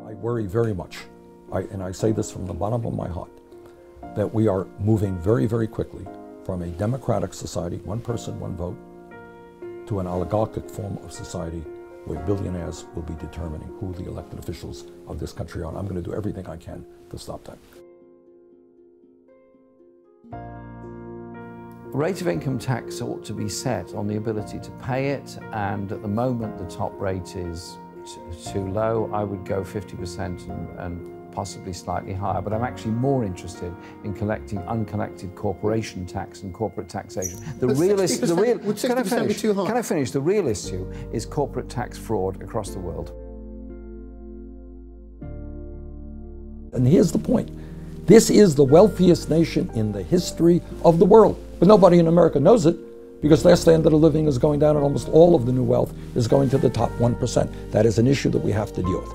I worry very much, and I say this from the bottom of my heart, that we are moving very, very quickly from a democratic society, one person, one vote, to an oligarchic form of society where billionaires will be determining who the elected officials of this country are. And I'm going to do everything I can to stop that. The rate of income tax ought to be set on the ability to pay it, and at the moment the top rate is too low. I would go 50% and possibly slightly higher, but I'm actually more interested in collecting uncollected corporation tax and corporate taxation. Would 60% be too high? Can I finish? The real issue is corporate tax fraud across the world. And here's the point. This is the wealthiest nation in the history of the world. But nobody in America knows it because their standard of living is going down and almost all of the new wealth is going to the top 1%. That is an issue that we have to deal with.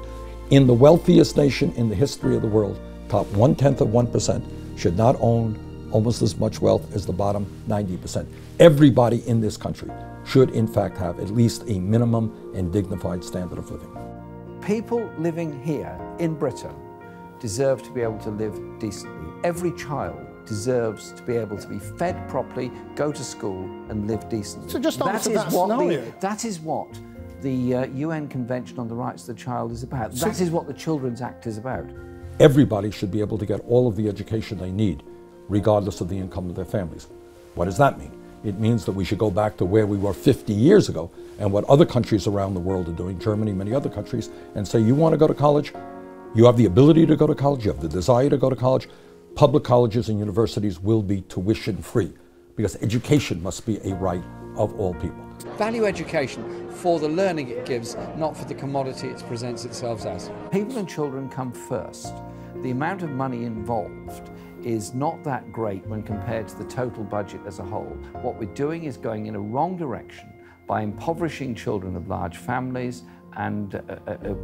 In the wealthiest nation in the history of the world, top 1/10 of 1% should not own almost as much wealth as the bottom 90%. Everybody in this country should in fact have at least a minimum and dignified standard of living. People living here in Britain deserve to be able to live decently. Every child deserves to be able to be fed properly, go to school and live decently. So just answer that scenario. That is what the UN Convention on the Rights of the Child is about. That is what the Children's Act is about. Everybody should be able to get all of the education they need, regardless of the income of their families. What does that mean? It means that we should go back to where we were 50 years ago and what other countries around the world are doing, Germany, many other countries, and say, you want to go to college? You have the ability to go to college, you have the desire to go to college. Public colleges and universities will be tuition free because education must be a right of all people. Value education for the learning it gives, not for the commodity it presents itself as. People and children come first. The amount of money involved is not that great when compared to the total budget as a whole. What we're doing is going in a wrong direction by impoverishing children of large families, and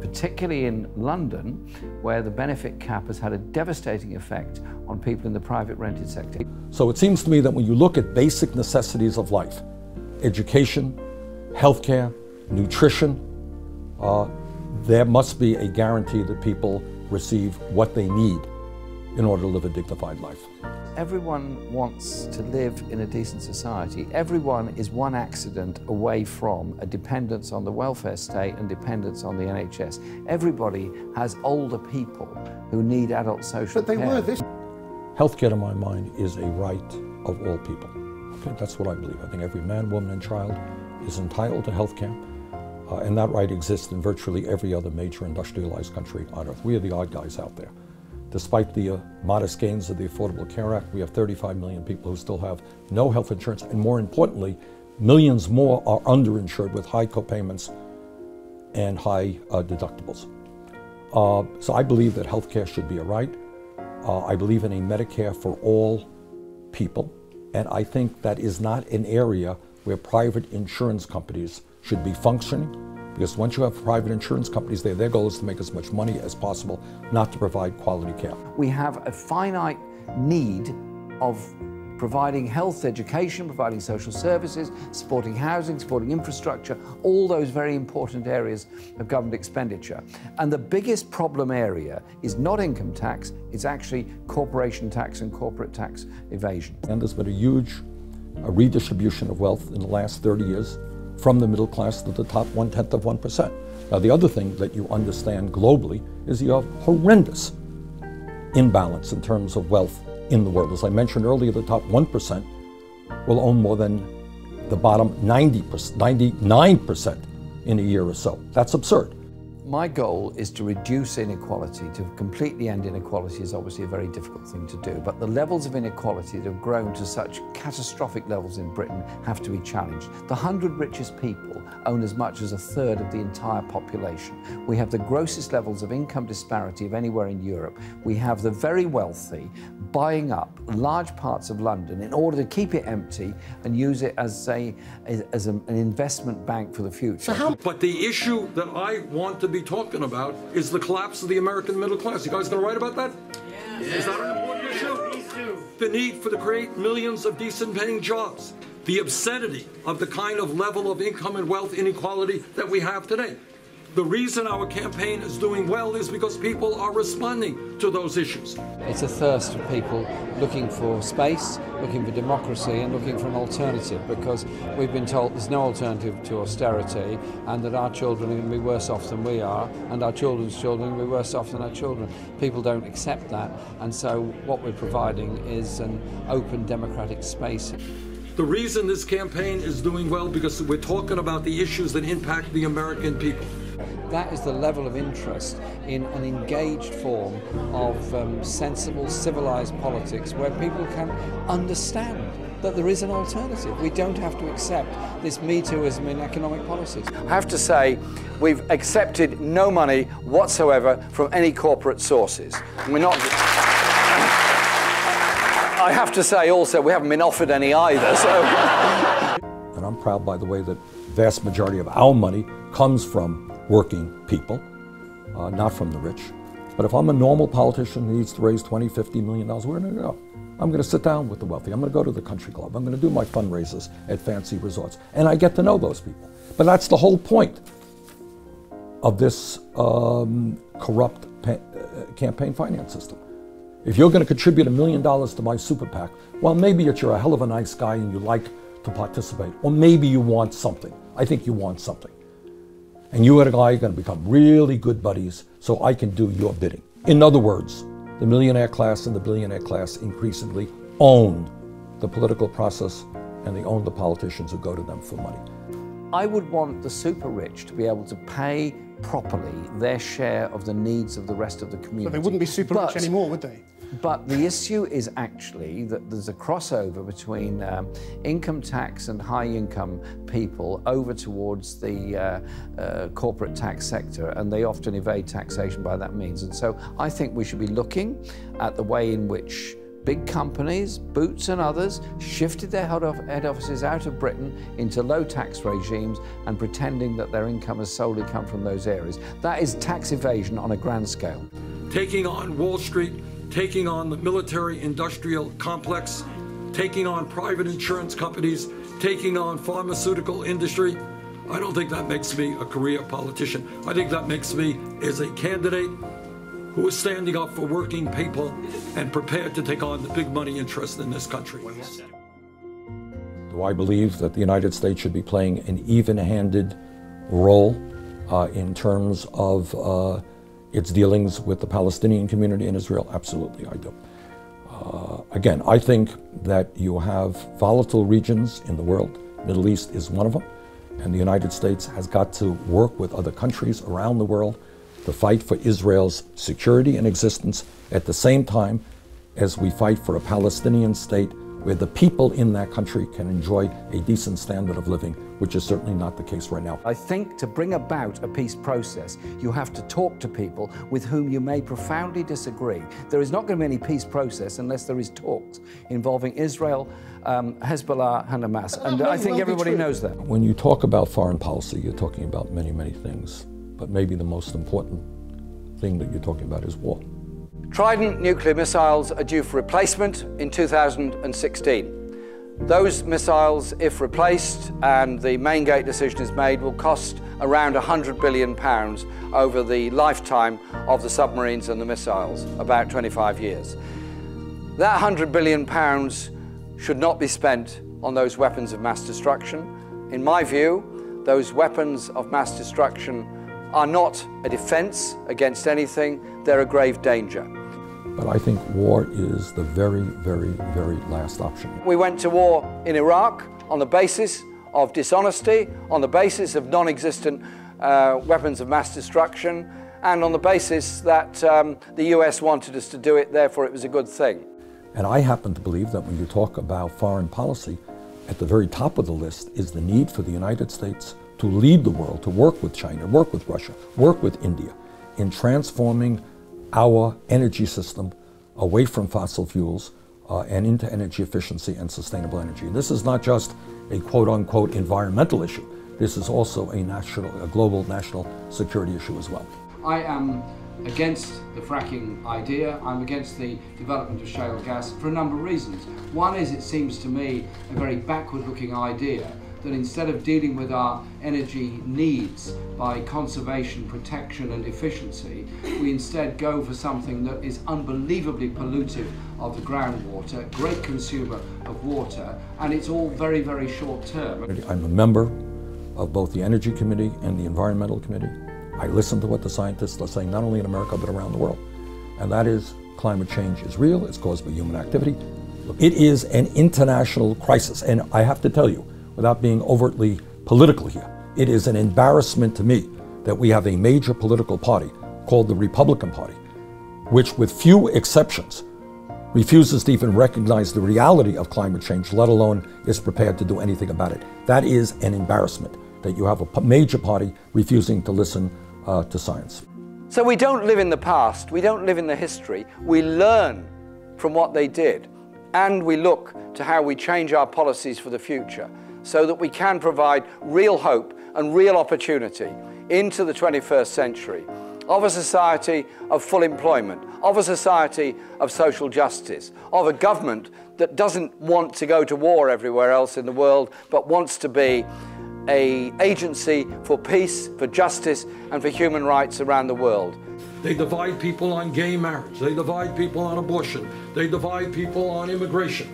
particularly in London, where the benefit cap has had a devastating effect on people in the private rented sector. So it seems to me that when you look at basic necessities of life, education, healthcare, nutrition, there must be a guarantee that people receive what they need in order to live a dignified life. Everyone wants to live in a decent society. Everyone is one accident away from a dependence on the welfare state and dependence on the NHS. Everybody has older people who need adult social care. But they were this. Healthcare, to my mind, is a right of all people. Okay, that's what I believe. I think every man, woman, and child is entitled to healthcare, and that right exists in virtually every other major industrialized country on earth. We are the odd guys out there. Despite the modest gains of the Affordable Care Act, we have 35 million people who still have no health insurance, and more importantly, millions more are underinsured with high copayments and high deductibles. So I believe that healthcare should be a right. I believe in a Medicare for all people, and I think that is not an area where private insurance companies should be functioning. Because once you have private insurance companies there, their goal is to make as much money as possible, not to provide quality care. We have a finite need of providing health education, providing social services, supporting housing, supporting infrastructure, all those very important areas of government expenditure. And the biggest problem area is not income tax, it's actually corporation tax and corporate tax evasion. And there's been a huge redistribution of wealth in the last 30 years. From the middle class to the top 1/10 of 1%. Now the other thing that you understand globally is you have horrendous imbalance in terms of wealth in the world. As I mentioned earlier, the top 1% will own more than the bottom 99% in a year or so. That's absurd. My goal is to reduce inequality. To completely end inequality is obviously a very difficult thing to do, but the levels of inequality that have grown to such catastrophic levels in Britain have to be challenged. The 100 richest people own as much as a third of the entire population. We have the grossest levels of income disparity of anywhere in Europe. We have the very wealthy buying up large parts of London in order to keep it empty and use it as an investment bank for the future. But the issue that I want to be talking about is the collapse of the American middle class. You guys gonna write about that? Yeah. Is that an important issue? The need to create millions of decent paying jobs. The obscenity of the kind of level of income and wealth inequality that we have today. The reason our campaign is doing well is because people are responding to those issues. It's a thirst for people looking for space, looking for democracy and looking for an alternative, because we've been told there's no alternative to austerity and that our children are going to be worse off than we are and our children's children are going to be worse off than our children. People don't accept that, and so what we're providing is an open democratic space. The reason this campaign is doing well because we're talking about the issues that impact the American people. That is the level of interest in an engaged form of sensible, civilized politics where people can understand that there is an alternative. We don't have to accept this Me Tooism in economic policies. I have to say, we've accepted no money whatsoever from any corporate sources. We're not. I have to say also, we haven't been offered any either. So. And I'm proud, by the way, that vast majority of our money comes from working people, not from the rich. But if I'm a normal politician who needs to raise $20, $50 million, where am I going to go? I'm going to sit down with the wealthy. I'm going to go to the country club. I'm going to do my fundraisers at fancy resorts. And I get to know those people. But that's the whole point of this corrupt campaign finance system. If you're going to contribute $1 million to my super PAC, well, maybe you're a hell of a nice guy and you like to participate. Or maybe you want something. I think you want something. And you and I are going to become really good buddies so I can do your bidding. In other words, the millionaire class and the billionaire class increasingly own the political process and they own the politicians who go to them for money. I would want the super rich to be able to pay properly their share of the needs of the rest of the community. But they wouldn't be super rich anymore, would they? But the issue is actually that there's a crossover between income tax and high income people over towards the corporate tax sector, and they often evade taxation by that means. And so I think we should be looking at the way in which big companies, Boots and others, shifted their head offices out of Britain into low tax regimes and pretending that their income has solely come from those areas. That is tax evasion on a grand scale. Taking on Wall Street, taking on the military-industrial complex, taking on private insurance companies, taking on pharmaceutical industry. I don't think that makes me a career politician. I think that makes me as a candidate who is standing up for working people and prepared to take on the big money interest in this country. Do I believe that the United States should be playing an even-handed role in terms of its dealings with the Palestinian community in Israel? Absolutely, I do. Again, I think that you have volatile regions in the world. Middle East is one of them. And the United States has got to work with other countries around the world to fight for Israel's security and existence at the same time as we fight for a Palestinian state where the people in that country can enjoy a decent standard of living, which is certainly not the case right now. I think to bring about a peace process, you have to talk to people with whom you may profoundly disagree. There is not going to be any peace process unless there is talks involving Israel, Hezbollah and Hamas. And I think everybody knows that. When you talk about foreign policy, you're talking about many, many things. But maybe the most important thing that you're talking about is war. Trident nuclear missiles are due for replacement in 2016. Those missiles, if replaced and the main gate decision is made, will cost around £100 billion over the lifetime of the submarines and the missiles, about 25 years. That £100 billion should not be spent on those weapons of mass destruction. In my view, those weapons of mass destruction are not a defense against anything, they're a grave danger. But I think war is the very, very, very last option. We went to war in Iraq on the basis of dishonesty, on the basis of non-existent weapons of mass destruction, and on the basis that the US wanted us to do it, therefore it was a good thing. And I happen to believe that when you talk about foreign policy, at the very top of the list is the need for the United States to lead the world, to work with China, work with Russia, work with India in transforming our energy system away from fossil fuels and into energy efficiency and sustainable energy. And this is not just a quote-unquote environmental issue. This is also a global national security issue as well. I am against the fracking idea. I'm against the development of shale gas for a number of reasons. One is it seems to me a very backward-looking idea that instead of dealing with our energy needs by conservation, protection and efficiency, we instead go for something that is unbelievably pollutive of the groundwater, great consumer of water, and it's all very, very short term. I'm a member of both the Energy Committee and the Environmental Committee. I listen to what the scientists are saying, not only in America, but around the world. And that is, climate change is real, it's caused by human activity. It is an international crisis, and I have to tell you, without being overtly political here, it is an embarrassment to me that we have a major political party called the Republican Party, which with few exceptions refuses to even recognize the reality of climate change, let alone is prepared to do anything about it. That is an embarrassment, that you have a major party refusing to listen to science. So we don't live in the past, we don't live in the history, we learn from what they did, and we look to how we change our policies for the future so that we can provide real hope and real opportunity into the 21st century of a society of full employment, of a society of social justice, of a government that doesn't want to go to war everywhere else in the world, but wants to be an agency for peace, for justice, and for human rights around the world. They divide people on gay marriage, they divide people on abortion, they divide people on immigration.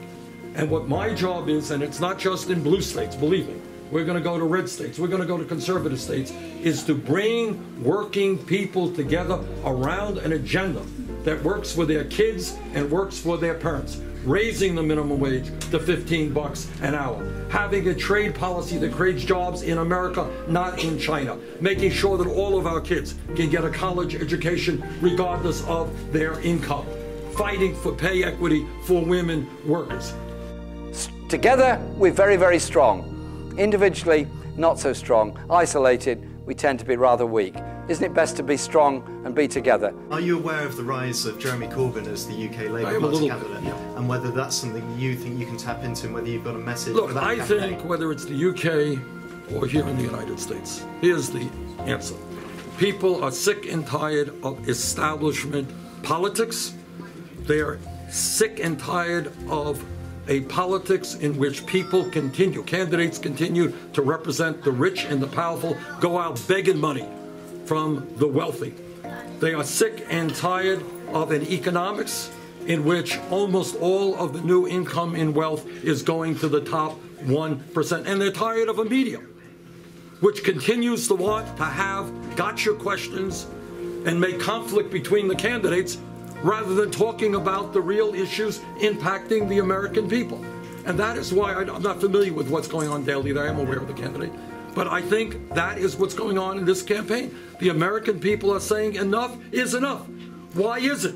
And what my job is, and it's not just in blue states, believe me, we're going to go to red states, we're going to go to conservative states, is to bring working people together around an agenda that works for their kids and works for their parents. Raising the minimum wage to $15 an hour, having a trade policy that creates jobs in America, not in China, making sure that all of our kids can get a college education regardless of their income, fighting for pay equity for women workers. Together, we're very, very strong. Individually, not so strong. Isolated, we tend to be rather weak. Isn't it best to be strong and be together? Are you aware of the rise of Jeremy Corbyn as the UK Labour Party candidate? And whether that's something you think you can tap into and whether you've got a message for that I campaign? think whether it's the UK or here in the United States, here's the answer. People are sick and tired of establishment politics. They're sick and tired of a politics in which candidates continue to represent the rich and the powerful, go out begging money from the wealthy. They are sick and tired of an economics in which almost all of the new income and wealth is going to the top 1%. And they're tired of a media which continues to want to have gotcha questions and make conflict between the candidates rather than talking about the real issues impacting the American people. And that is why I'm not familiar with what's going on daily. I am aware of the candidate. But I think that is what's going on in this campaign. The American people are saying enough is enough. Why is it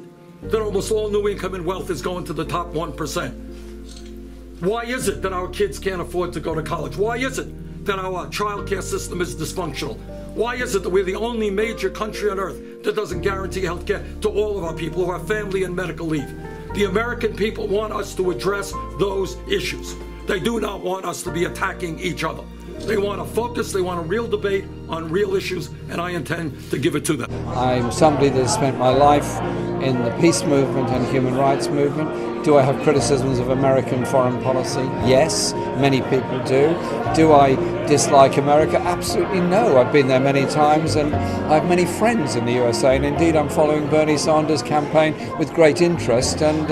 that almost all new income and wealth is going to the top 1%? Why is it that our kids can't afford to go to college? Why is it that our child care system is dysfunctional? Why is it that we're the only major country on earth that doesn't guarantee health care to all of our people who have family and medical leave? The American people want us to address those issues. They do not want us to be attacking each other. They want a focus, they want a real debate on real issues, and I intend to give it to them. I'm somebody that has spent my life in the peace movement and human rights movement. Do I have criticisms of American foreign policy? Yes, many people do. Do I dislike America? Absolutely no. I've been there many times and I have many friends in the USA, and indeed I'm following Bernie Sanders' campaign with great interest, and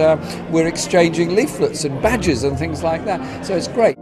we're exchanging leaflets and badges and things like that. So it's great.